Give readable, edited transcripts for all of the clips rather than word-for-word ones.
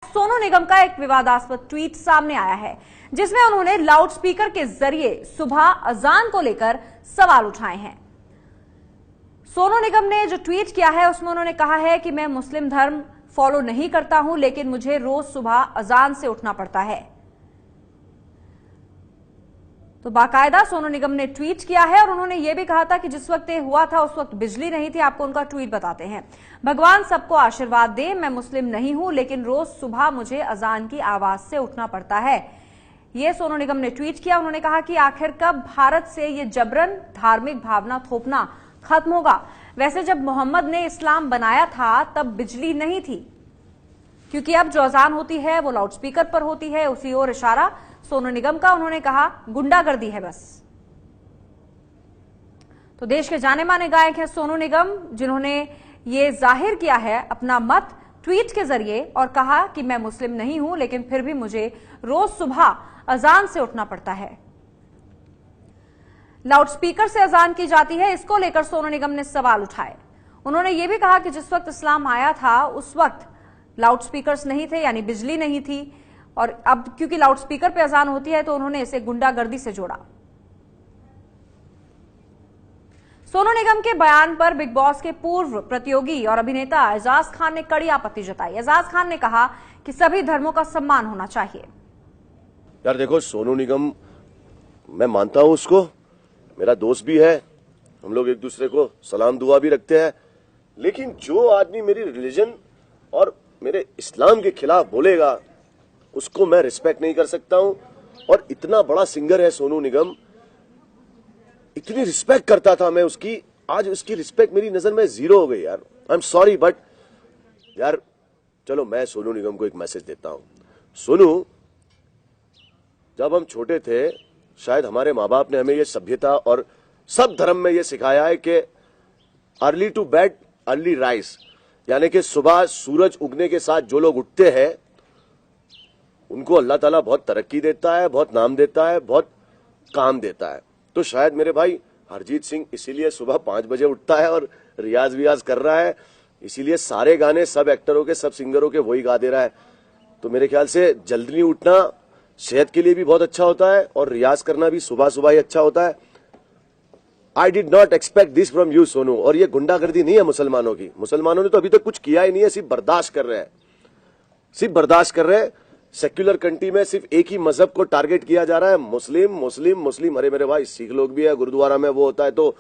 सोनू निगम का एक विवादास्पद ट्वीट सामने आया है जिसमें उन्होंने लाउडस्पीकर के जरिए सुबह अजान को लेकर सवाल उठाए हैं। सोनू निगम ने जो ट्वीट किया है उसमें उन्होंने कहा है कि मैं मुस्लिम धर्म फॉलो नहीं करता हूं, लेकिन मुझे रोज सुबह अजान से उठना पड़ता है। तो बाकायदा सोनू निगम ने ट्वीट किया है और उन्होंने यह भी कहा था कि जिस वक्त ये हुआ था उस वक्त बिजली नहीं थी। आपको उनका ट्वीट बताते हैं। भगवान सबको आशीर्वाद दे, मैं मुस्लिम नहीं हूं, लेकिन रोज सुबह मुझे अजान की आवाज से उठना पड़ता है। यह सोनू निगम ने ट्वीट किया। उन्होंने कहा कि आखिर कब भारत से ये जबरन धार्मिक भावना थोपना खत्म होगा। वैसे जब मोहम्मद ने इस्लाम बनाया था तब बिजली नहीं थी, क्योंकि अब जो अजान होती है वो लाउडस्पीकर पर होती है। उसी ओर इशारा सोनू निगम का। उन्होंने कहा गुंडागर्दी है बस। तो देश के जाने माने गायक हैं सोनू निगम, जिन्होंने ये जाहिर किया है अपना मत ट्वीट के जरिए और कहा कि मैं मुस्लिम नहीं हूं, लेकिन फिर भी मुझे रोज सुबह अजान से उठना पड़ता है। लाउडस्पीकर से अजान की जाती है, इसको लेकर सोनू निगम ने सवाल उठाए। उन्होंने ये भी कहा कि जिस वक्त इस्लाम आया था उस वक्त लाउडस्पीकर्स नहीं थे, यानी बिजली नहीं थी, और अब क्योंकि लाउडस्पीकर पे अजान होती है तो उन्होंने इसे गुंडागर्दी से जोड़ा। सोनू निगम के बयान पर बिग बॉस के पूर्व प्रतियोगी और अभिनेता एजाज खान ने कड़ी आपत्ति जताई। एजाज खान ने कहा कि सभी धर्मों का सम्मान होना चाहिए। यार देखो, सोनू निगम मैं मानता हूं, उसको मेरा दोस्त भी है, हम लोग एक दूसरे को सलाम दुआ भी रखते हैं, लेकिन जो आदमी मेरी रिलीजन और मेरे इस्लाम के खिलाफ बोलेगा उसको मैं रिस्पेक्ट नहीं कर सकता हूं। और इतना बड़ा सिंगर है सोनू निगम, इतनी रिस्पेक्ट करता था मैं उसकी, आज उसकी रिस्पेक्ट मेरी नजर में जीरो हो गई। यार आई एम सॉरी, बट यार चलो मैं सोनू निगम को एक मैसेज देता हूं। सोनू, जब हम छोटे थे शायद हमारे माँ बाप ने हमें ये सभ्यता और सब धर्म में ये सिखाया है कि early to bed early rise, यानी कि सुबह सूरज उगने के साथ जो लोग उठते हैं उनको अल्लाह ताला बहुत तरक्की देता है, बहुत नाम देता है, बहुत काम देता है। तो शायद मेरे भाई हरजीत सिंह इसीलिए सुबह 5 बजे उठता है और रियाज वियाज कर रहा है, इसीलिए सारे गाने सब एक्टरों के सब सिंगरों के वही गा दे रहा है। तो मेरे ख्याल से जल्दी उठना सेहत के लिए भी बहुत अच्छा होता है और रियाज करना भी सुबह सुबह ही अच्छा होता है। I did not expect this from you Sonu. और ये गुंडागर्दी नहीं है मुसलमानों की, मुसलमानों ने तो अभी तक कुछ किया ही नहीं है, सिर्फ बर्दाश्त कर रहे हैं, सिर्फ बर्दाश्त कर रहे हैं। सेक्युलर कंट्री में सिर्फ एक ही मजहब को टारगेट किया जा रहा है, मुस्लिम मुस्लिम मुस्लिम। अरे मेरे भाई, सिख लोग भी है, गुरुद्वारा में वो होता है तो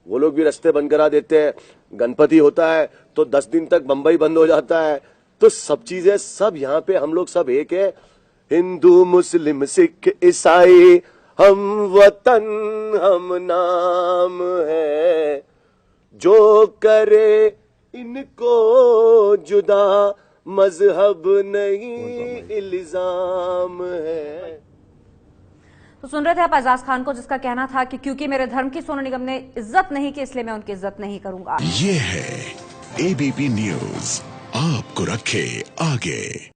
वो लोग भी रास्ते बंद करा देते हैं, गणपति होता है तो 10 दिन तक बंबई बंद हो जाता है। तो सब चीजें सब यहाँ पे हम लोग सब एक है, हिंदू मुस्लिम सिख ईसाई, हम वतन हम नाम है, जो करे इनको जुदा मजहब नहीं इल्जाम है। तो सुन रहे थे आप एजाज खान को, जिसका कहना था कि क्योंकि मेरे धर्म की सोनू निगम ने इज्जत नहीं की इसलिए मैं उनकी इज्जत नहीं करूंगा। ये है एबीपी न्यूज, आपको रखे आगे।